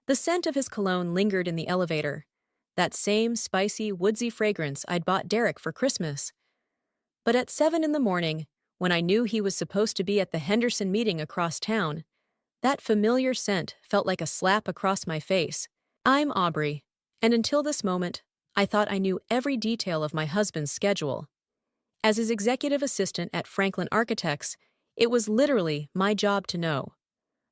The scent of his cologne lingered in the elevator, that same spicy, woodsy fragrance I'd bought Derek for Christmas. But at 7 in the morning, when I knew he was supposed to be at the Henderson meeting across town, that familiar scent felt like a slap across my face. I'm Aubrey, and until this moment, I thought I knew every detail of my husband's schedule. As his executive assistant at Franklin Architects, it was literally my job to know.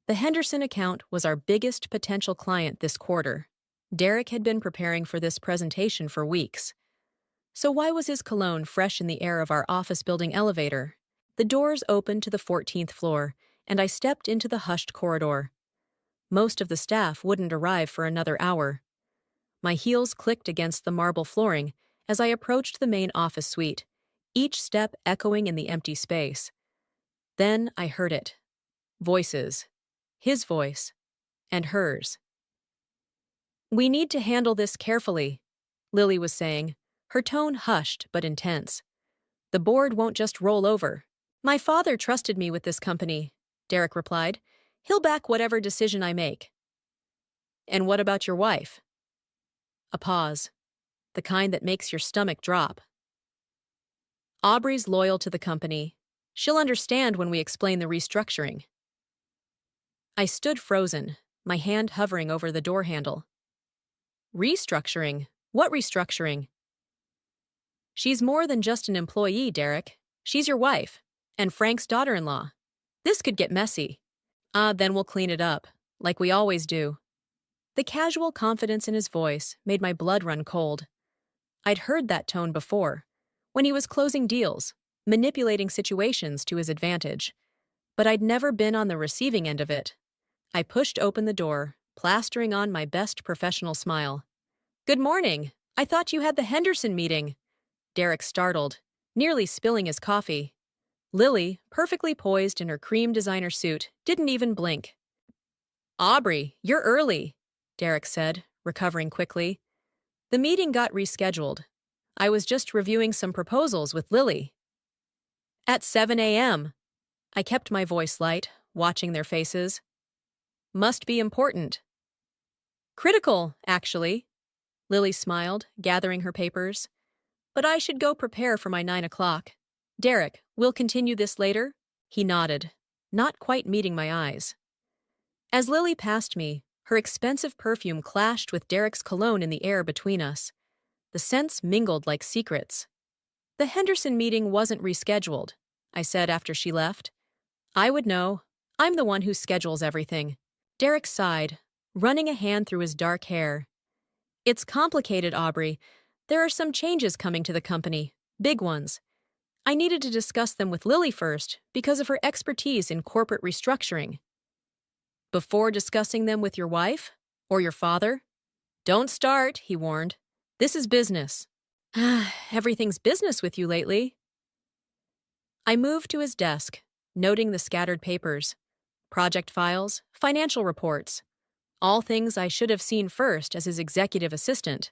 The Henderson account was our biggest potential client this quarter. Derek had been preparing for this presentation for weeks. So why was his cologne fresh in the air of our office building elevator? The doors opened to the 14th floor, and I stepped into the hushed corridor. Most of the staff wouldn't arrive for another hour. My heels clicked against the marble flooring as I approached the main office suite, each step echoing in the empty space. Then I heard it. Voices. His voice. And hers. "We need to handle this carefully," Lily was saying, her tone hushed but intense. "The board won't just roll over." "My father trusted me with this company," Derek replied. "He'll back whatever decision I make." "And what about your wife?" A pause. The kind that makes your stomach drop. "Aubrey's loyal to the company. She'll understand when we explain the restructuring." I stood frozen, my hand hovering over the door handle. "Restructuring? What restructuring?" "She's more than just an employee, Derek. She's your wife, and Frank's daughter-in-law. This could get messy." Then we'll clean it up, like we always do." The casual confidence in his voice made my blood run cold. I'd heard that tone before, when he was closing deals, manipulating situations to his advantage. But I'd never been on the receiving end of it. I pushed open the door, plastering on my best professional smile. "Good morning. I thought you had the Henderson meeting." Derek startled, nearly spilling his coffee. Lily, perfectly poised in her cream designer suit, didn't even blink. "Aubrey, you're early," Derek said, recovering quickly. "The meeting got rescheduled. I was just reviewing some proposals with Lily." "At 7 a.m. I kept my voice light, watching their faces. "Must be important." "Critical, actually." Lily smiled, gathering her papers. "But I should go prepare for my 9 o'clock. Derek, we'll continue this later?" He nodded, not quite meeting my eyes. As Lily passed me, her expensive perfume clashed with Derek's cologne in the air between us. The scents mingled like secrets. "The Henderson meeting wasn't rescheduled," I said after she left. "I would know. I'm the one who schedules everything." Derek sighed, running a hand through his dark hair. "It's complicated, Aubrey. There are some changes coming to the company, big ones. I needed to discuss them with Lily first because of her expertise in corporate restructuring." "Before discussing them with your wife? Or your father?" "Don't start," he warned. "This is business." "Everything's business with you lately." I moved to his desk, noting the scattered papers. Project files, financial reports. All things I should have seen first as his executive assistant.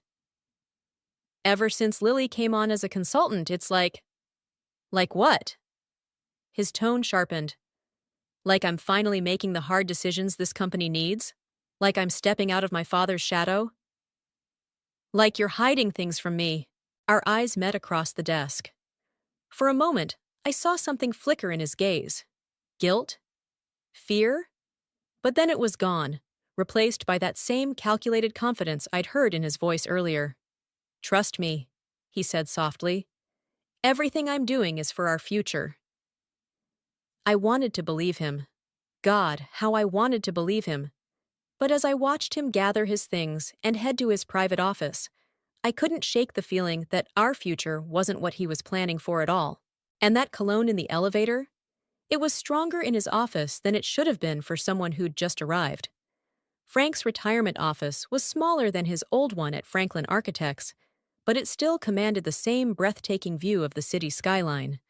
"Ever since Lily came on as a consultant, it's like..." "Like what?" His tone sharpened. "Like I'm finally making the hard decisions this company needs? Like I'm stepping out of my father's shadow? Like you're hiding things from me." Our eyes met across the desk. For a moment, I saw something flicker in his gaze. Guilt? Fear? But then it was gone, replaced by that same calculated confidence I'd heard in his voice earlier. "Trust me," he said softly. "Everything I'm doing is for our future." I wanted to believe him. God, how I wanted to believe him. But as I watched him gather his things and head to his private office, I couldn't shake the feeling that our future wasn't what he was planning for at all. And that cologne in the elevator? It was stronger in his office than it should have been for someone who'd just arrived. Frank's retirement office was smaller than his old one at Franklin Architects, but it still commanded the same breathtaking view of the city skyline.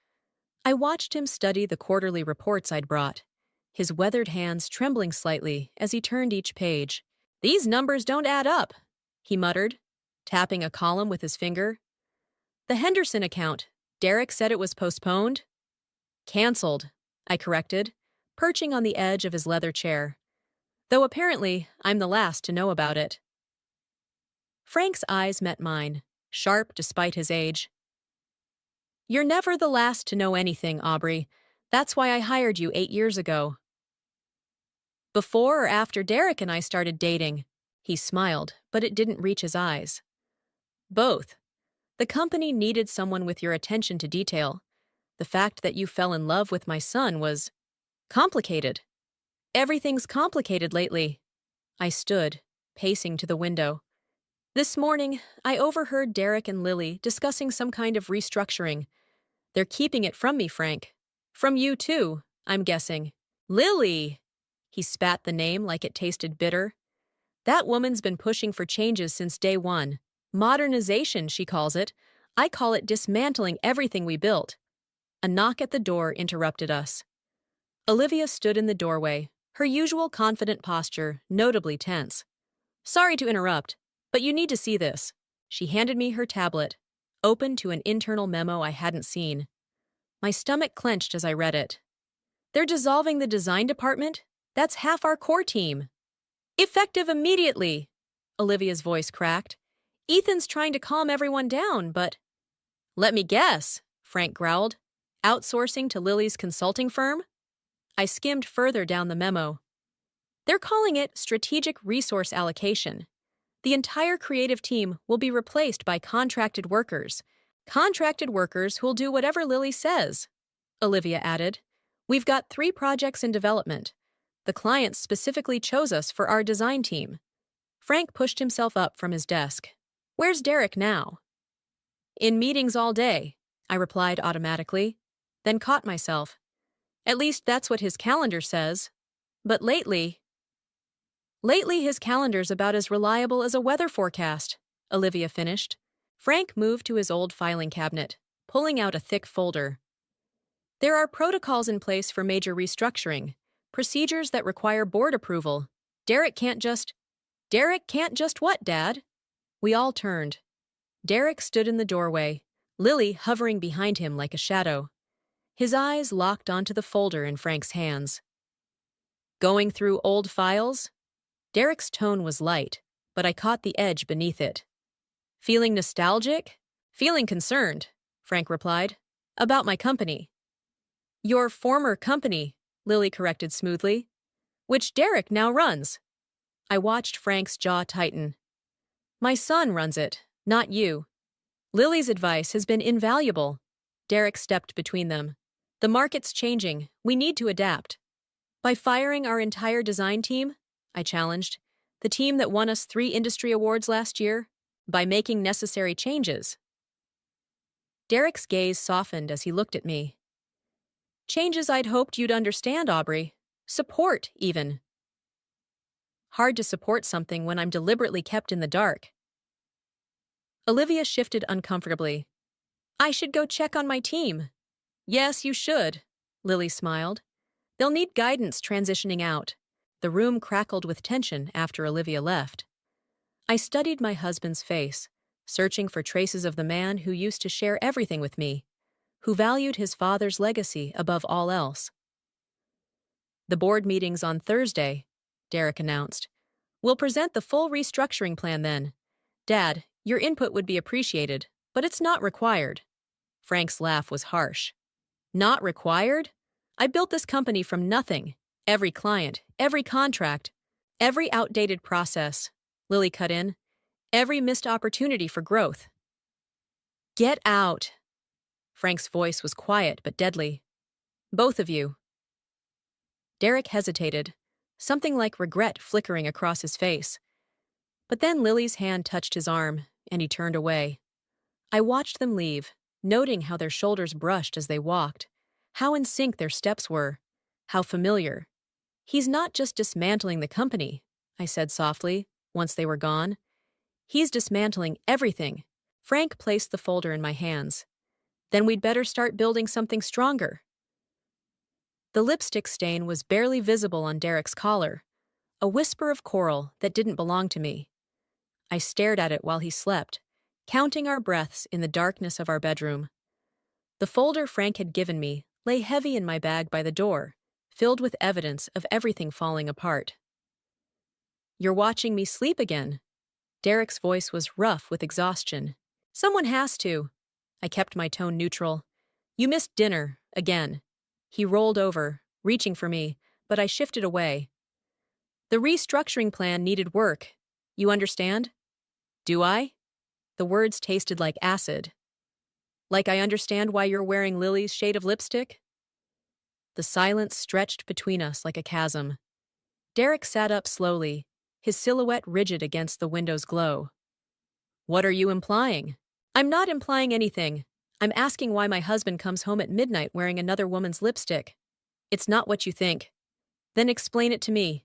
I watched him study the quarterly reports I'd brought, his weathered hands trembling slightly as he turned each page. "These numbers don't add up," he muttered, tapping a column with his finger. "The Henderson account. Derek said it was postponed?" "Cancelled," I corrected, perching on the edge of his leather chair. Though apparently I'm the last to know about it. Frank's eyes met mine, sharp despite his age. You're never the last to know anything, Aubrey. That's why I hired you 8 years ago. Before or after Derek and I started dating? He smiled, but it didn't reach his eyes. Both. The company needed someone with your attention to detail. The fact that you fell in love with my son was complicated. Everything's complicated lately. I stood, pacing to the window. This morning, I overheard Derek and Lily discussing some kind of restructuring. They're keeping it from me, Frank. From you, too, I'm guessing. Lily! He spat the name like it tasted bitter. That woman's been pushing for changes since day one. Modernization, she calls it. I call it dismantling everything we built. A knock at the door interrupted us. Olivia stood in the doorway, her usual confident posture notably tense. Sorry to interrupt, but you need to see this. She handed me her tablet, open to an internal memo I hadn't seen. My stomach clenched as I read it. They're dissolving the design department? That's half our core team. Effective immediately, Olivia's voice cracked. Ethan's trying to calm everyone down, but... Let me guess, Frank growled. Outsourcing to Lily's consulting firm? I skimmed further down the memo. They're calling it strategic resource allocation. The entire creative team will be replaced by contracted workers. Contracted workers who'll do whatever Lily says, Olivia added. We've got 3 projects in development. The clients specifically chose us for our design team. Frank pushed himself up from his desk. Where's Derek now? In meetings all day, I replied automatically, then caught myself. At least that's what his calendar says. But lately his calendar's about as reliable as a weather forecast, Olivia finished. Frank moved to his old filing cabinet, pulling out a thick folder. There are protocols in place for major restructuring, procedures that require board approval. Derek can't just what, Dad? We all turned. Derek stood in the doorway, Lily hovering behind him like a shadow. His eyes locked onto the folder in Frank's hands. Going through old files? Derek's tone was light, but I caught the edge beneath it. Feeling nostalgic? Feeling concerned, Frank replied. About my company. Your former company, Lily corrected smoothly. Which Derek now runs. I watched Frank's jaw tighten. My son runs it, not you. Lily's advice has been invaluable. Derek stepped between them. The market's changing. We need to adapt. By firing our entire design team, I challenged, the team that won us 3 industry awards last year, by making necessary changes. Derek's gaze softened as he looked at me. Changes I'd hoped you'd understand, Aubrey. Support, even. Hard to support something when I'm deliberately kept in the dark. Olivia shifted uncomfortably. I should go check on my team. Yes, you should, Lily smiled. They'll need guidance transitioning out. The room crackled with tension after Olivia left. I studied my husband's face, searching for traces of the man who used to share everything with me, who valued his father's legacy above all else. The board meeting's on Thursday, Derek announced. We'll present the full restructuring plan then. Dad, your input would be appreciated, but it's not required. Frank's laugh was harsh. Not required? I built this company from nothing. Every client, every contract, every outdated process. Lily cut in. Every missed opportunity for growth. Get out. Frank's voice was quiet but deadly. Both of you. Derek hesitated, something like regret flickering across his face. But then Lily's hand touched his arm, and he turned away. I watched them leave, noting how their shoulders brushed as they walked, how in sync their steps were, how familiar. He's not just dismantling the company, I said softly, once they were gone. He's dismantling everything. Frank placed the folder in my hands. Then we'd better start building something stronger. The lipstick stain was barely visible on Derek's collar, a whisper of coral that didn't belong to me. I stared at it while he slept, counting our breaths in the darkness of our bedroom. The folder Frank had given me lay heavy in my bag by the door, filled with evidence of everything falling apart. You're watching me sleep again. Derek's voice was rough with exhaustion. Someone has to. I kept my tone neutral. You missed dinner, again. He rolled over, reaching for me, but I shifted away. The restructuring plan needed work. You understand? Do I? The words tasted like acid. Like I understand why you're wearing Lily's shade of lipstick? The silence stretched between us like a chasm. Derek sat up slowly, his silhouette rigid against the window's glow. What are you implying? I'm not implying anything. I'm asking why my husband comes home at midnight wearing another woman's lipstick. It's not what you think. Then explain it to me.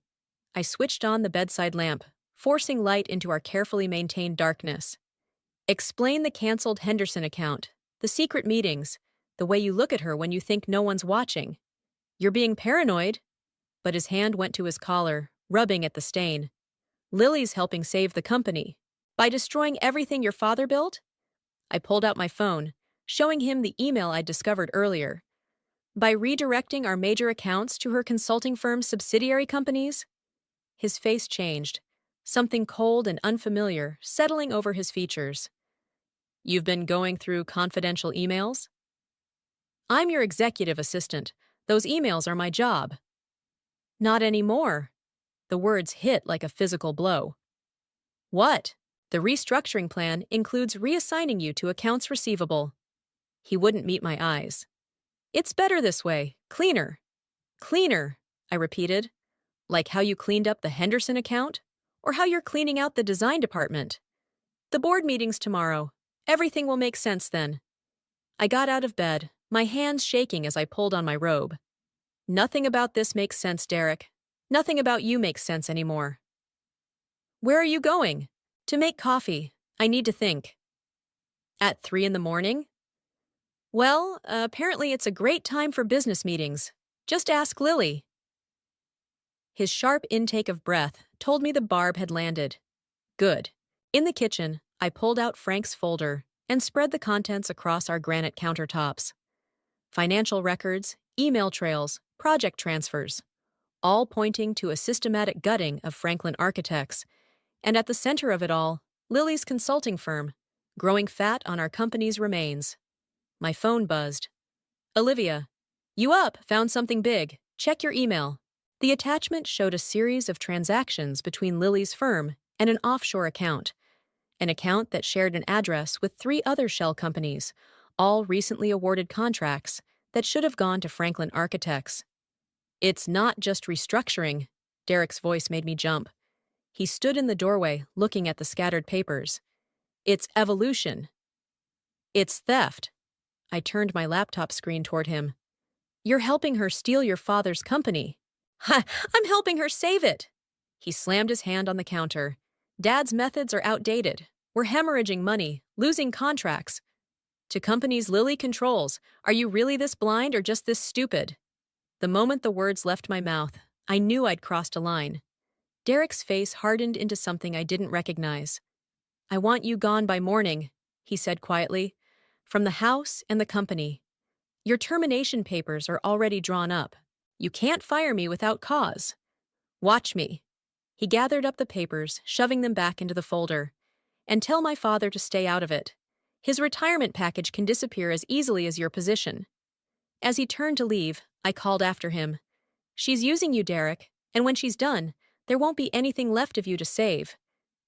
I switched on the bedside lamp, forcing light into our carefully maintained darkness. Explain the canceled Henderson account, the secret meetings, the way you look at her when you think no one's watching. You're being paranoid. But his hand went to his collar, rubbing at the stain. Lily's helping save the company. By destroying everything your father built? I pulled out my phone, showing him the email I'd discovered earlier. By redirecting our major accounts to her consulting firm's subsidiary companies? His face changed, something cold and unfamiliar settling over his features. You've been going through confidential emails? I'm your executive assistant. Those emails are my job. Not anymore. The words hit like a physical blow. What? The restructuring plan includes reassigning you to accounts receivable. He wouldn't meet my eyes. It's better this way. Cleaner. Cleaner, I repeated. Like how you cleaned up the Henderson account? Or how you're cleaning out the design department? The board meeting's tomorrow. Everything will make sense then. I got out of bed, my hands shaking as I pulled on my robe. Nothing about this makes sense, Derek. Nothing about you makes sense anymore. Where are you going? To make coffee. I need to think. At 3 in the morning? Well, apparently it's a great time for business meetings. Just ask Lily. His sharp intake of breath told me the barb had landed. Good. In the kitchen, I pulled out Frank's folder and spread the contents across our granite countertops. Financial records, email trails, project transfers, all pointing to a systematic gutting of Franklin Architects, and at the center of it all, Lily's consulting firm, growing fat on our company's remains. My phone buzzed. Olivia, you up? Found something big. Check your email. The attachment showed a series of transactions between Lily's firm and an offshore account, an account that shared an address with 3 other shell companies, all recently awarded contracts that should have gone to Franklin Architects. It's not just restructuring. Derek's voice made me jump. He stood in the doorway, looking at the scattered papers. It's evolution. It's theft. I turned my laptop screen toward him. You're helping her steal your father's company. Ha! I'm helping her save it. He slammed his hand on the counter. Dad's methods are outdated. We're hemorrhaging money, losing contracts. To companies Lily controls, are you really this blind or just this stupid? The moment the words left my mouth, I knew I'd crossed a line. Derek's face hardened into something I didn't recognize. I want you gone by morning, he said quietly, from the house and the company. Your termination papers are already drawn up. You can't fire me without cause. Watch me. He gathered up the papers, shoving them back into the folder. And tell my father to stay out of it. His retirement package can disappear as easily as your position. As he turned to leave, I called after him. She's using you, Derek, and when she's done, there won't be anything left of you to save.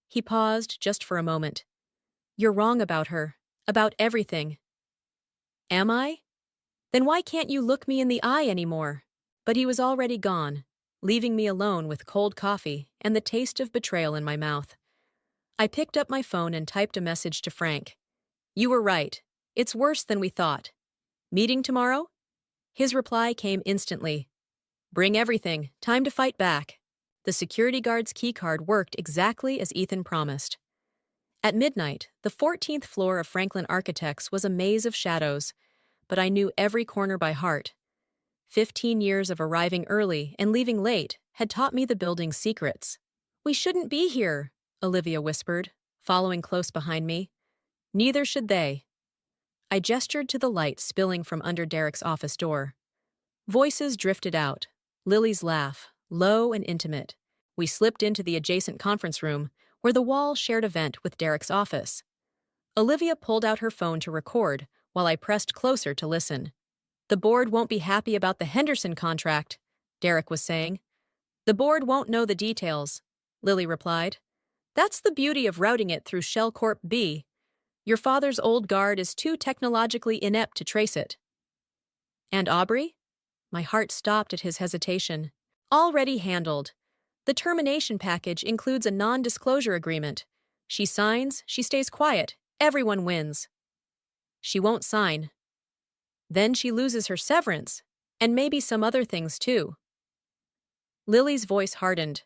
He paused just for a moment. You're wrong about her, about everything. Am I? Then why can't you look me in the eye anymore? But he was already gone, leaving me alone with cold coffee and the taste of betrayal in my mouth. I picked up my phone and typed a message to Frank. You were right. It's worse than we thought. Meeting tomorrow? His reply came instantly. Bring everything. Time to fight back. The security guard's keycard worked exactly as Ethan promised. At midnight, the 14th floor of Franklin Architects was a maze of shadows, but I knew every corner by heart. 15 years of arriving early and leaving late had taught me the building's secrets. We shouldn't be here, Olivia whispered, following close behind me. Neither should they. I gestured to the light spilling from under Derek's office door. Voices drifted out. Lily's laugh, low and intimate. We slipped into the adjacent conference room, where the wall shared a vent with Derek's office. Olivia pulled out her phone to record, while I pressed closer to listen. "The board won't be happy about the Henderson contract," Derek was saying. "The board won't know the details," Lily replied. "That's the beauty of routing it through Shell Corp B. Your father's old guard is too technologically inept to trace it." "And Aubrey?" My heart stopped at his hesitation. "Already handled. The termination package includes a non-disclosure agreement. She signs, she stays quiet, everyone wins." "She won't sign. Then she loses her severance, and maybe some other things too." Lily's voice hardened.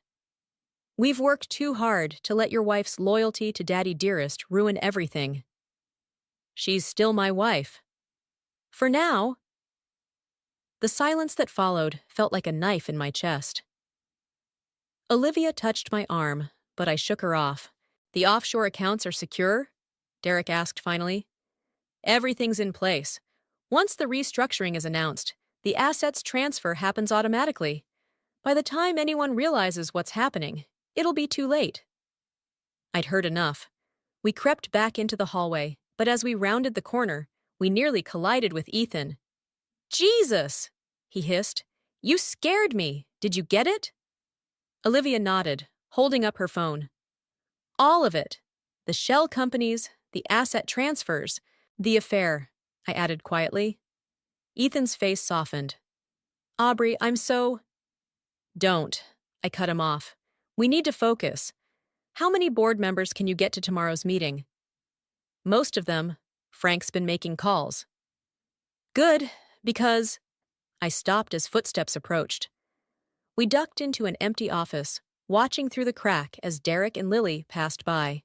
"We've worked too hard to let your wife's loyalty to Daddy Dearest ruin everything." "She's still my wife." "For now." The silence that followed felt like a knife in my chest. Olivia touched my arm, but I shook her off. "The offshore accounts are secure?" Derek asked finally. "Everything's in place. Once the restructuring is announced, the assets transfer happens automatically. By the time anyone realizes what's happening, it'll be too late." I'd heard enough. We crept back into the hallway, but as we rounded the corner, we nearly collided with Ethan. "Jesus!" he hissed. "You scared me. Did you get it?" Olivia nodded, holding up her phone. "All of it. The shell companies, the asset transfers, the affair," I added quietly. Ethan's face softened. "Aubrey, I'm so—" "Don't," I cut him off. "We need to focus. How many board members can you get to tomorrow's meeting?" "Most of them. Frank's been making calls." "Good, because—" I stopped as footsteps approached. We ducked into an empty office, watching through the crack as Derek and Lily passed by.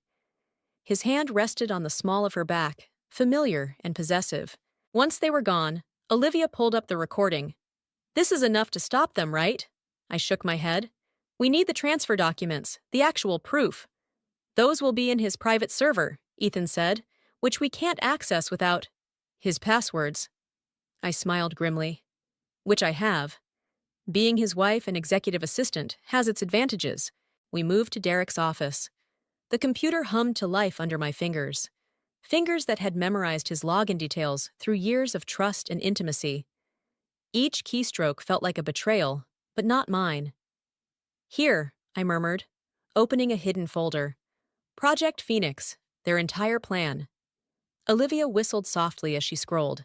His hand rested on the small of her back, familiar and possessive. Once they were gone, Olivia pulled up the recording. "This is enough to stop them, right?" I shook my head. "We need the transfer documents, the actual proof." "Those will be in his private server," Ethan said, "which we can't access without his passwords." I smiled grimly. "Which I have. Being his wife and executive assistant has its advantages." We moved to Derek's office. The computer hummed to life under my fingers. Fingers that had memorized his login details through years of trust and intimacy. Each keystroke felt like a betrayal, but not mine. "Here," I murmured, opening a hidden folder. "Project Phoenix, their entire plan." Olivia whistled softly as she scrolled.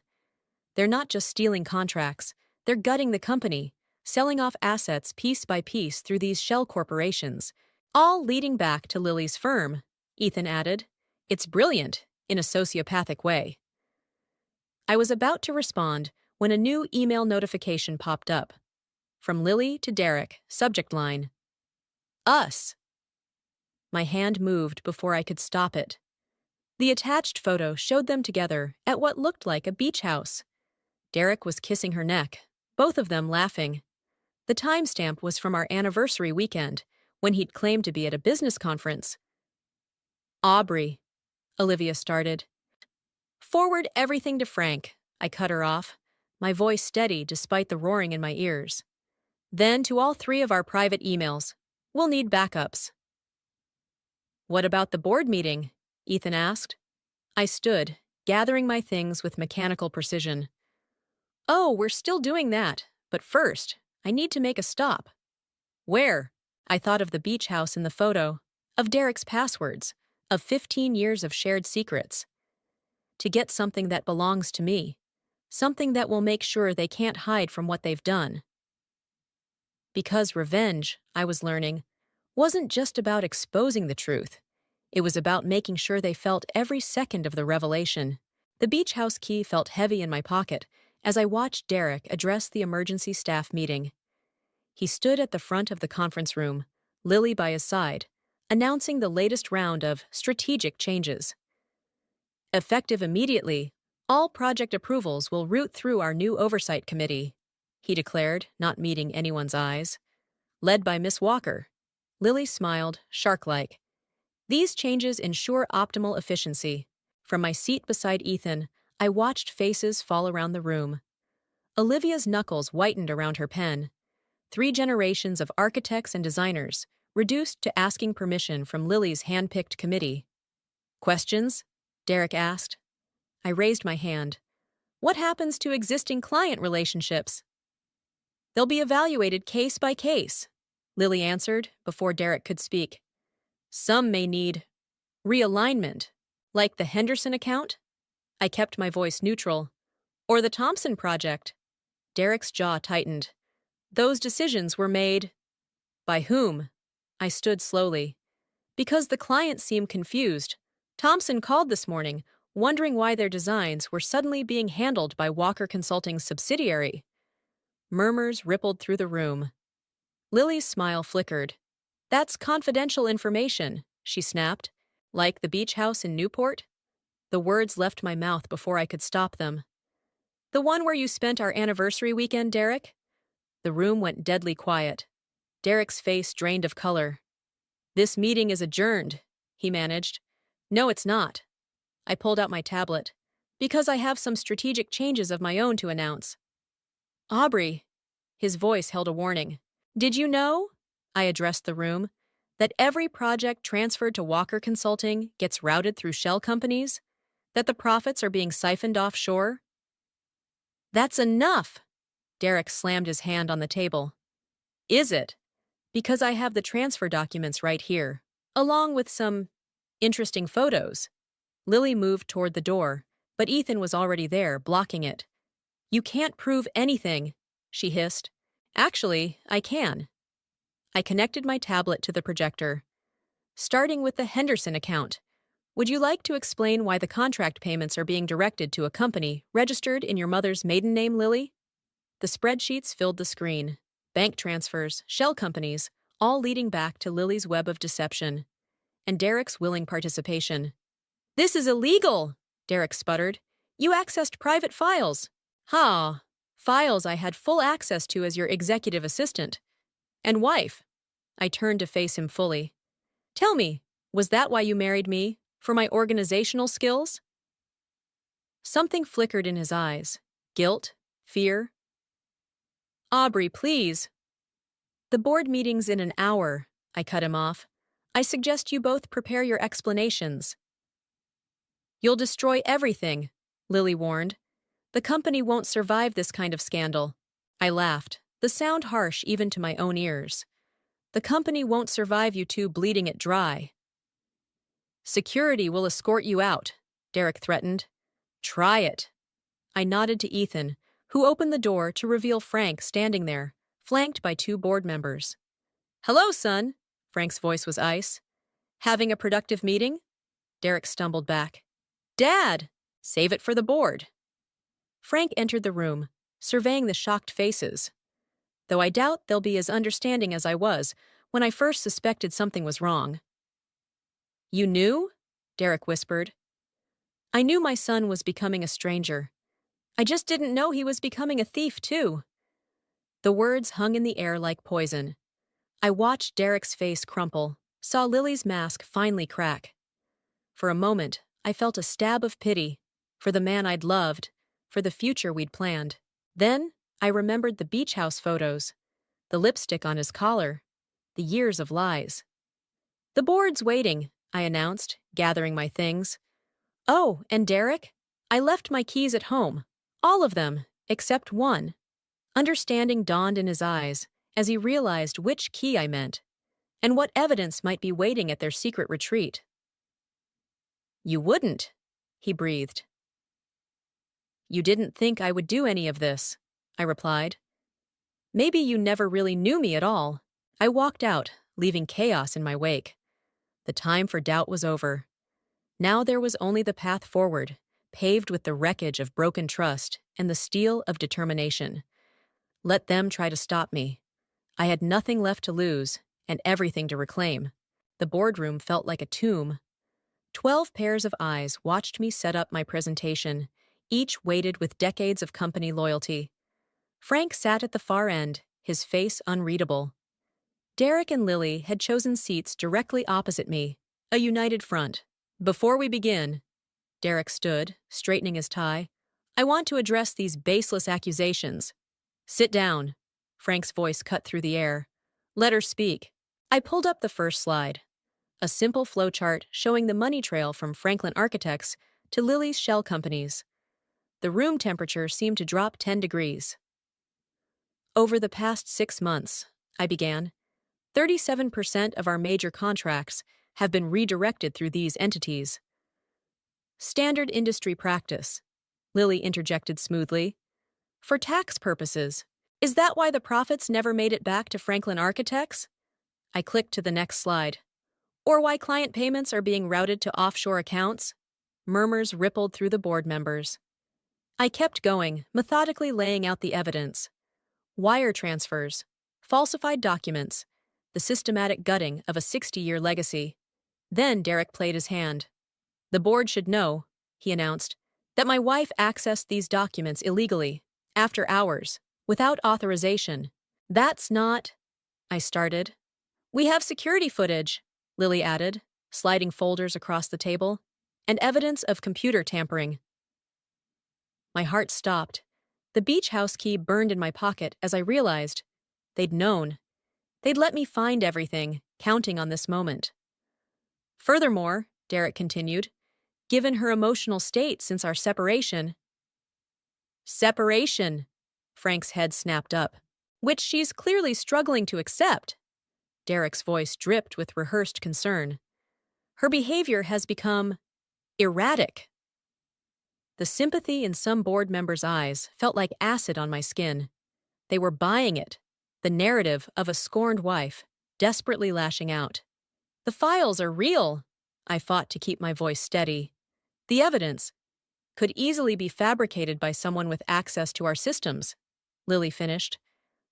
"They're not just stealing contracts, they're gutting the company, selling off assets piece by piece through these shell corporations, all leading back to Lily's firm," Ethan added. "It's brilliant, in a sociopathic way." I was about to respond when a new email notification popped up. From Lily to Derek, subject line, "Us." My hand moved before I could stop it. The attached photo showed them together at what looked like a beach house. Derek was kissing her neck, both of them laughing. The timestamp was from our anniversary weekend, when he'd claimed to be at a business conference. "Aubrey," Olivia started. "Forward everything to Frank," I cut her off, my voice steady despite the roaring in my ears. "Then to all 3 of our private emails. We'll need backups." "What about the board meeting?" Ethan asked. I stood, gathering my things with mechanical precision. "Oh, we're still doing that, but first, I need to make a stop." "Where?" I thought of the beach house in the photo, of Derek's passwords, of 15 years of shared secrets. "To get something that belongs to me, something that will make sure they can't hide from what they've done." Because revenge, I was learning, wasn't just about exposing the truth. It was about making sure they felt every second of the revelation. The beach house key felt heavy in my pocket as I watched Derek address the emergency staff meeting. He stood at the front of the conference room, Lily by his side, announcing the latest round of strategic changes. "Effective immediately, all project approvals will route through our new oversight committee," he declared, not meeting anyone's eyes. "Led by Miss Walker." Lily smiled, shark-like. "These changes ensure optimal efficiency." From my seat beside Ethan, I watched faces fall around the room. Olivia's knuckles whitened around her pen. 3 generations of architects and designers, reduced to asking permission from Lily's hand-picked committee. Questions? Derek asked. I raised my hand. What happens to existing client relationships? They'll be evaluated case by case, Lily answered before Derek could speak. Some may need realignment, like the Henderson account. I kept my voice neutral. Or the Thompson project. Derek's jaw tightened. Those decisions were made. By whom? I stood slowly. Because the client seemed confused. Thompson called this morning, wondering why their designs were suddenly being handled by Walker Consulting's subsidiary. Murmurs rippled through the room. Lily's smile flickered. That's confidential information, she snapped. Like the beach house in Newport? The words left my mouth before I could stop them. The one where you spent our anniversary weekend, Derek? The room went deadly quiet. Derek's face drained of color. This meeting is adjourned, he managed. No, it's not. I pulled out my tablet. Because I have some strategic changes of my own to announce. Aubrey. His voice held a warning. Did you know? I addressed the room. That every project transferred to Walker Consulting gets routed through shell companies? That the profits are being siphoned offshore? That's enough! Derek slammed his hand on the table. Is it? Because I have the transfer documents right here, along with some interesting photos. Lily moved toward the door, but Ethan was already there, blocking it. You can't prove anything, she hissed. Actually, I can. I connected my tablet to the projector. Starting with the Henderson account, would you like to explain why the contract payments are being directed to a company registered in your mother's maiden name, Lily? The spreadsheets filled the screen. Bank transfers, shell companies, all leading back to Lily's web of deception. And Derek's willing participation. This is illegal, Derek sputtered. You accessed private files. Ha! Files I had full access to as your executive assistant. And wife. I turned to face him fully. Tell me, was that why you married me? For my organizational skills? Something flickered in his eyes. Guilt? Fear? Aubrey, please. The board meeting's in an hour, I cut him off. I suggest you both prepare your explanations. You'll destroy everything, Lily warned. The company won't survive this kind of scandal. I laughed, the sound harsh even to my own ears. The company won't survive you two bleeding it dry. Security will escort you out, Derek threatened. Try it. I nodded to Ethan, who opened the door to reveal Frank standing there, flanked by two board members. Hello, son, Frank's voice was ice. Having a productive meeting? Derek stumbled back. Dad! Save it for the board. Frank entered the room, surveying the shocked faces. Though I doubt they'll be as understanding as I was when I first suspected something was wrong. You knew? Derek whispered. I knew my son was becoming a stranger. I just didn't know he was becoming a thief, too. The words hung in the air like poison. I watched Derek's face crumple, saw Lily's mask finally crack. For a moment, I felt a stab of pity, for the man I'd loved, for the future we'd planned. Then, I remembered the beach house photos, the lipstick on his collar, the years of lies. The board's waiting, I announced, gathering my things. Oh, and Derek? I left my keys at home. All of them, except one. Understanding dawned in his eyes as he realized which key I meant, and what evidence might be waiting at their secret retreat. You wouldn't, he breathed. You didn't think I would do any of this, I replied. Maybe you never really knew me at all. I walked out, leaving chaos in my wake. The time for doubt was over. Now there was only the path forward, paved with the wreckage of broken trust and the steel of determination. Let them try to stop me. I had nothing left to lose and everything to reclaim. The boardroom felt like a tomb. 12 pairs of eyes watched me set up my presentation, each weighted with decades of company loyalty. Frank sat at the far end, his face unreadable. Derek and Lily had chosen seats directly opposite me, a united front. Before we begin, Derek stood, straightening his tie, I want to address these baseless accusations. Sit down. Frank's voice cut through the air. Let her speak. I pulled up the first slide, a simple flowchart showing the money trail from Franklin Architects to Lily's shell companies. The room temperature seemed to drop 10 degrees. Over the past 6 months, I began, 37% of our major contracts have been redirected through these entities. Standard industry practice, Lily interjected smoothly. For tax purposes, is that why the profits never made it back to Franklin Architects? I clicked to the next slide. Or why client payments are being routed to offshore accounts? Murmurs rippled through the board members. I kept going, methodically laying out the evidence. Wire transfers, falsified documents, the systematic gutting of a 60-year legacy. Then Derek played his hand. The board should know, he announced, that my wife accessed these documents illegally, after hours, without authorization. That's not... I started. We have security footage, Lily added, sliding folders across the table, and evidence of computer tampering. My heart stopped. The beach house key burned in my pocket as I realized they'd known. They'd let me find everything, counting on this moment. Furthermore, Derek continued, given her emotional state since our separation. Separation, Frank's head snapped up, which she's clearly struggling to accept. Derek's voice dripped with rehearsed concern. Her behavior has become erratic. The sympathy in some board members' eyes felt like acid on my skin. They were buying it, the narrative of a scorned wife, desperately lashing out. The files are real, I fought to keep my voice steady. The evidence could easily be fabricated by someone with access to our systems, Lily finished.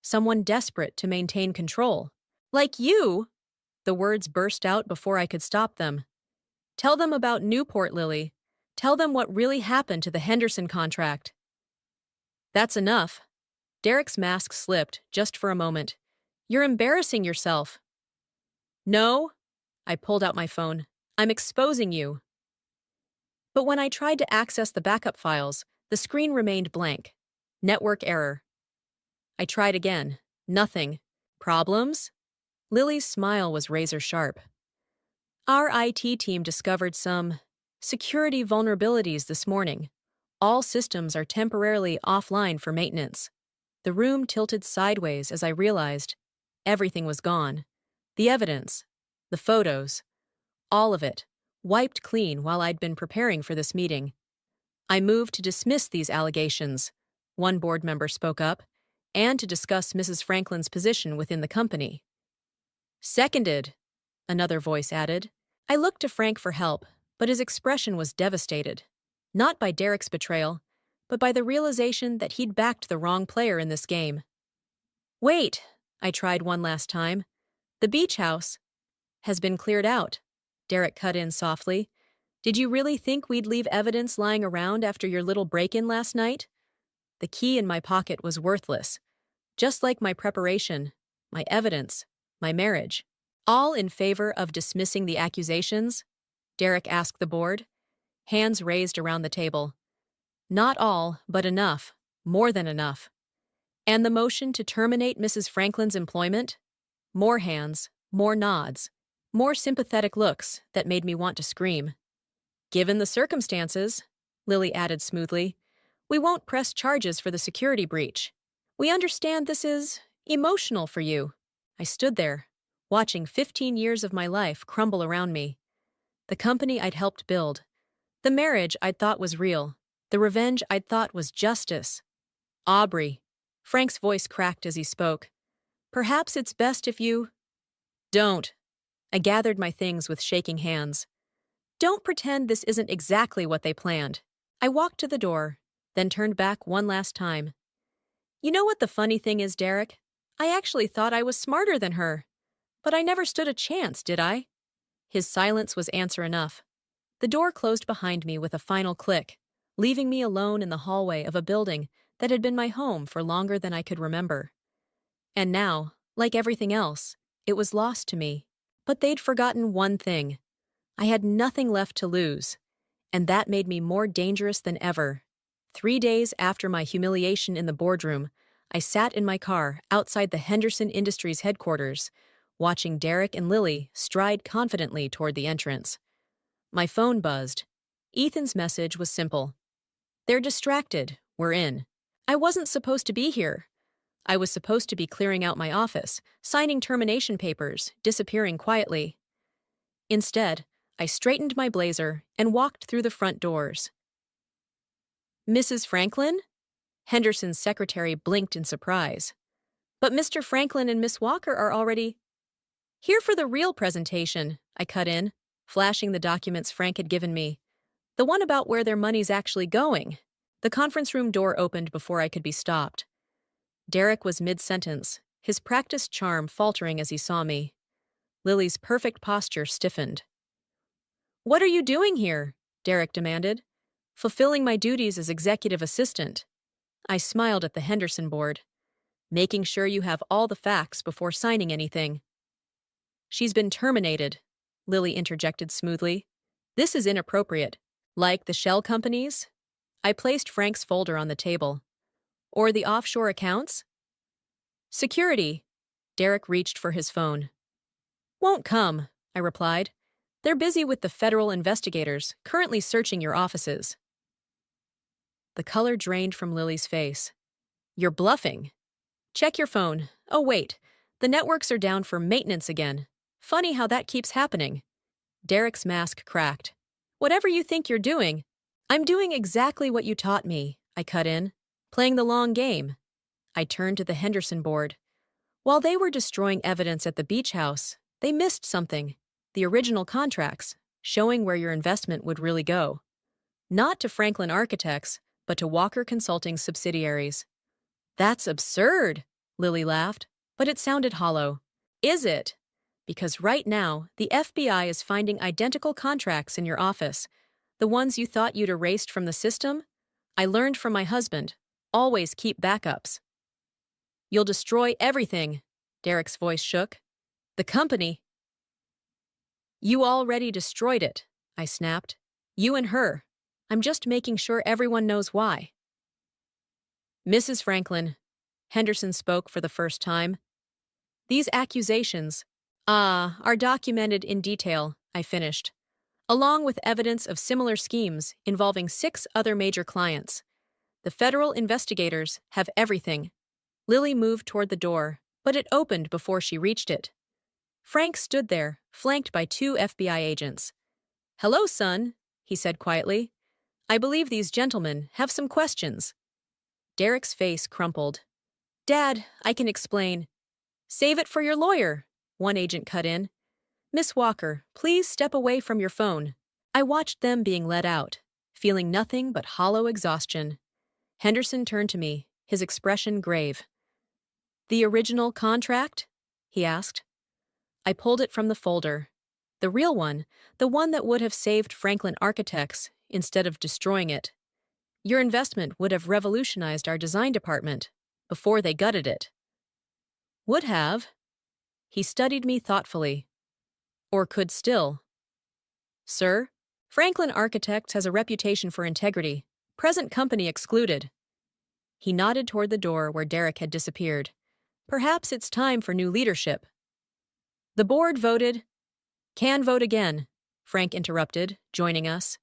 Someone desperate to maintain control. Like you! The words burst out before I could stop them. Tell them about Newport, Lily. Tell them what really happened to the Henderson contract. That's enough. Derek's mask slipped, just for a moment. You're embarrassing yourself. No. I pulled out my phone. I'm exposing you. But when I tried to access the backup files, the screen remained blank. Network error. I tried again. Nothing. Problems? Lily's smile was razor-sharp. Our IT team discovered some security vulnerabilities this morning. All systems are temporarily offline for maintenance. The room tilted sideways as I realized everything was gone. The evidence, the photos, all of it, wiped clean while I'd been preparing for this meeting. I moved to dismiss these allegations, one board member spoke up, and to discuss Mrs. Franklin's position within the company. Seconded, another voice added. I looked to Frank for help, but his expression was devastated. Not by Derek's betrayal, but by the realization that he'd backed the wrong player in this game. Wait, I tried one last time. The beach house has been cleared out. Derek cut in softly. Did you really think we'd leave evidence lying around after your little break-in last night? The key in my pocket was worthless, just like my preparation, my evidence, my marriage. All in favor of dismissing the accusations? Derek asked the board, hands raised around the table. Not all, but enough, more than enough. And the motion to terminate Mrs. Franklin's employment? More hands, more nods, more sympathetic looks that made me want to scream. Given the circumstances, Lily added smoothly, we won't press charges for the security breach. We understand this is emotional for you. I stood there, watching 15 years of my life crumble around me. The company I'd helped build, the marriage I'd thought was real, the revenge I'd thought was justice. Aubrey. Frank's voice cracked as he spoke. Perhaps it's best if you... Don't. I gathered my things with shaking hands. Don't pretend this isn't exactly what they planned. I walked to the door, then turned back one last time. You know what the funny thing is, Derek? I actually thought I was smarter than her. But I never stood a chance, did I? His silence was answer enough. The door closed behind me with a final click, leaving me alone in the hallway of a building that had been my home for longer than I could remember. And now, like everything else, it was lost to me. But they'd forgotten one thing. I had nothing left to lose, and that made me more dangerous than ever. 3 days after my humiliation in the boardroom, I sat in my car outside the Henderson Industries headquarters, watching Derek and Lily stride confidently toward the entrance. My phone buzzed. Ethan's message was simple. They're distracted. We're in. I wasn't supposed to be here. I was supposed to be clearing out my office, signing termination papers, disappearing quietly. Instead, I straightened my blazer and walked through the front doors. Mrs. Franklin? Henderson's secretary blinked in surprise. But Mr. Franklin and Miss Walker are already here for the real presentation, I cut in, flashing the documents Frank had given me. The one about where their money's actually going. The conference room door opened before I could be stopped. Derek was mid-sentence, his practiced charm faltering as he saw me. Lily's perfect posture stiffened. "What are you doing here?" Derek demanded. "Fulfilling my duties as executive assistant." I smiled at the Henderson board. "Making sure you have all the facts before signing anything." "She's been terminated," Lily interjected smoothly. "This is inappropriate. Like the shell companies?" I placed Frank's folder on the table. "Or the offshore accounts?" "Security." Derek reached for his phone. "Won't come," I replied. "They're busy with the federal investigators, currently searching your offices." The color drained from Lily's face. "You're bluffing." "Check your phone. Oh, wait. The networks are down for maintenance again. Funny how that keeps happening." Derek's mask cracked. "Whatever you think you're doing, I'm doing exactly what you taught me," I cut in. "Playing the long game." I turned to the Henderson board. While they were destroying evidence at the beach house, they missed something. The original contracts, showing where your investment would really go. Not to Franklin Architects, but to Walker Consulting's subsidiaries. "That's absurd," Lily laughed, but it sounded hollow. "Is it? Because right now, the FBI is finding identical contracts in your office. The ones you thought you'd erased from the system? I learned from my husband. Always keep backups." "You'll destroy everything," Derek's voice shook. "The company." "You already destroyed it," I snapped. "You and her. I'm just making sure everyone knows why." "Mrs. Franklin," Henderson spoke for the first time. "These accusations, are documented in detail," I finished, "along with evidence of similar schemes involving 6 other major clients. The federal investigators have everything." Lily moved toward the door, but it opened before she reached it. Frank stood there, flanked by 2 FBI agents. "Hello, son," he said quietly. "I believe these gentlemen have some questions." Derek's face crumpled. "Dad, I can explain." "Save it for your lawyer," one agent cut in. "Miss Walker, please step away from your phone." I watched them being led out, feeling nothing but hollow exhaustion. Henderson turned to me, his expression grave. "The original contract?" he asked. I pulled it from the folder. The real one, the one that would have saved Franklin Architects instead of destroying it. Your investment would have revolutionized our design department before they gutted it. "Would have?" He studied me thoughtfully. "Or could still." "Sir, Franklin Architects has a reputation for integrity, present company excluded." He nodded toward the door where Derek had disappeared. "Perhaps it's time for new leadership." "The board voted—" "Can vote again," Frank interrupted, joining us.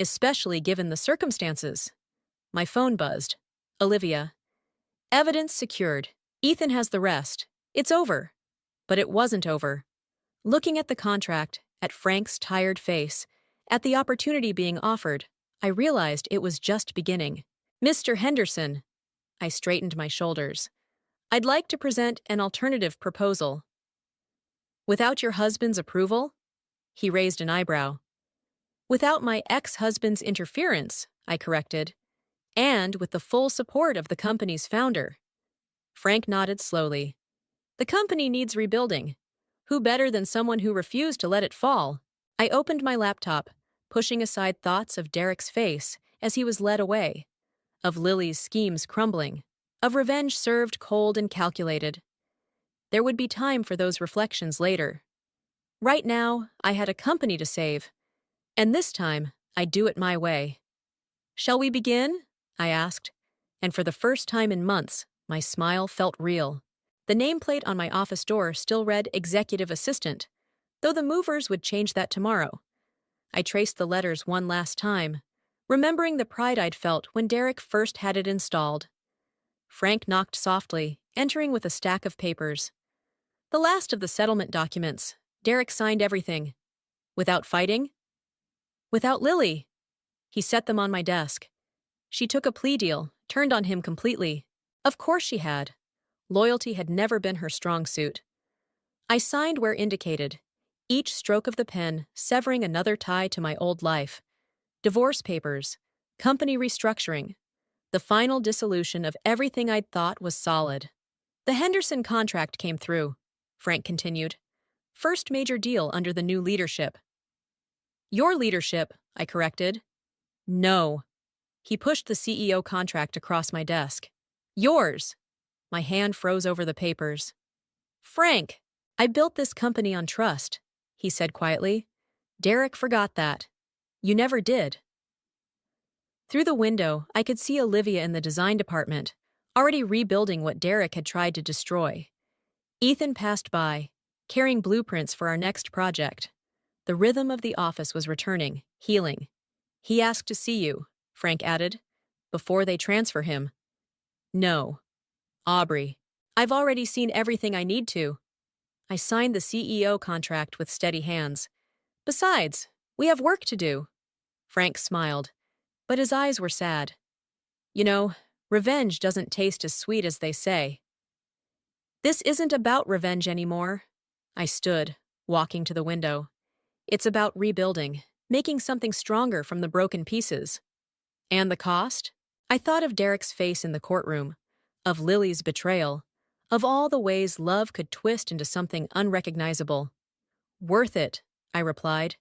"Especially given the circumstances." My phone buzzed. "Olivia." "Evidence secured. Ethan has the rest. It's over." But it wasn't over. Looking at the contract, at Frank's tired face, at the opportunity being offered, I realized it was just beginning. "Mr. Henderson." I straightened my shoulders. "I'd like to present an alternative proposal." "Without your husband's approval?" He raised an eyebrow. "Without my ex-husband's interference," I corrected. "And with the full support of the company's founder." Frank nodded slowly. "The company needs rebuilding. Who better than someone who refused to let it fall?" I opened my laptop, pushing aside thoughts of Derek's face as he was led away, of Lily's schemes crumbling, of revenge served cold and calculated. There would be time for those reflections later. Right now, I had a company to save, and this time, I'd do it my way. "Shall we begin?" I asked, and for the first time in months, my smile felt real. The nameplate on my office door still read Executive Assistant, though the movers would change that tomorrow. I traced the letters one last time, remembering the pride I'd felt when Derek first had it installed. Frank knocked softly, entering with a stack of papers. The last of the settlement documents. Derek signed everything. Without fighting? Without Lily. He set them on my desk. She took a plea deal, turned on him completely. Of course she had. Loyalty had never been her strong suit. I signed where indicated, each stroke of the pen severing another tie to my old life. Divorce papers, company restructuring, the final dissolution of everything I'd thought was solid. The Henderson contract came through, Frank continued. First major deal under the new leadership. Your leadership, I corrected. No. He pushed the CEO contract across my desk. Yours. My hand froze over the papers. Frank, I built this company on trust, he said quietly. Derek forgot that. You never did. Through the window, I could see Olivia in the design department, already rebuilding what Derek had tried to destroy. Ethan passed by, carrying blueprints for our next project. The rhythm of the office was returning, healing. He asked to see you, Frank added, before they transfer him. No. Aubrey, I've already seen everything I need to. I signed the CEO contract with steady hands. Besides, we have work to do. Frank smiled, but his eyes were sad. You know, revenge doesn't taste as sweet as they say. This isn't about revenge anymore. I stood, walking to the window. It's about rebuilding, making something stronger from the broken pieces. And the cost? I thought of Derek's face in the courtroom, of Lily's betrayal, of all the ways love could twist into something unrecognizable. Worth it, I replied.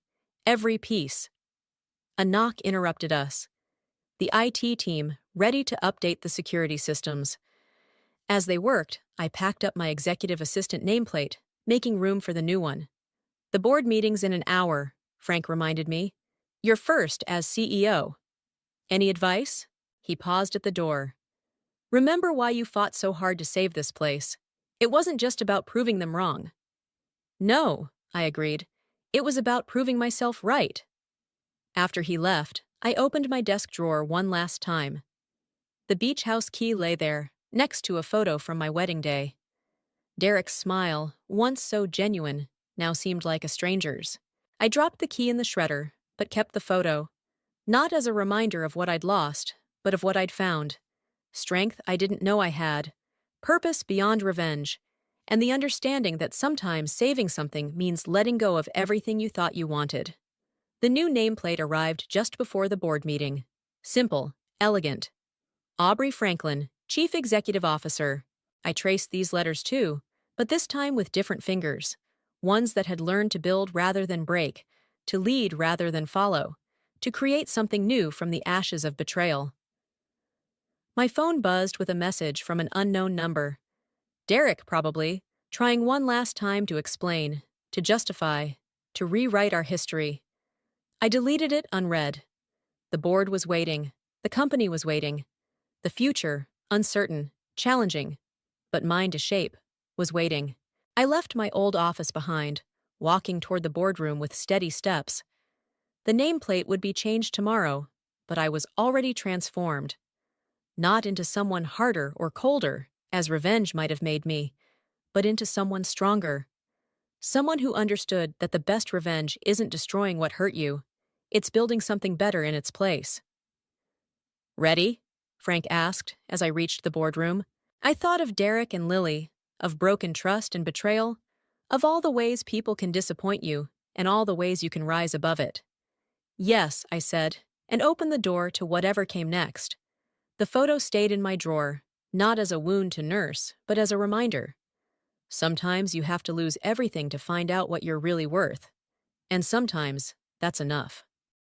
Every piece. A knock interrupted us. The IT team, ready to update the security systems. As they worked, I packed up my executive assistant nameplate, making room for the new one. The board meeting's in an hour, Frank reminded me. You're first as CEO. Any advice? He paused at the door. Remember why you fought so hard to save this place. It wasn't just about proving them wrong. No, I agreed. It was about proving myself right. After he left, I opened my desk drawer one last time. The beach house key lay there, next to a photo from my wedding day. Derek's smile, once so genuine, now seemed like a stranger's. I dropped the key in the shredder, but kept the photo. Not as a reminder of what I'd lost, but of what I'd found. Strength I didn't know I had, purpose beyond revenge, and the understanding that sometimes saving something means letting go of everything you thought you wanted. The new nameplate arrived just before the board meeting. Simple, elegant. Aubrey Franklin, Chief Executive Officer. I traced these letters too, but this time with different fingers. Ones that had learned to build rather than break, to lead rather than follow, to create something new from the ashes of betrayal. My phone buzzed with a message from an unknown number. Derek, probably, trying one last time to explain, to justify, to rewrite our history. I deleted it unread. The board was waiting. The company was waiting. The future, uncertain, challenging, but mine to shape, was waiting. I left my old office behind, walking toward the boardroom with steady steps. The nameplate would be changed tomorrow, but I was already transformed. Not into someone harder or colder, as revenge might have made me, but into someone stronger. Someone who understood that the best revenge isn't destroying what hurt you, it's building something better in its place. Ready? Frank asked as I reached the boardroom. I thought of Derek and Lily, of broken trust and betrayal, of all the ways people can disappoint you, and all the ways you can rise above it. Yes, I said, and opened the door to whatever came next. The photo stayed in my drawer, not as a wound to nurse, but as a reminder. Sometimes you have to lose everything to find out what you're really worth. And sometimes that's enough.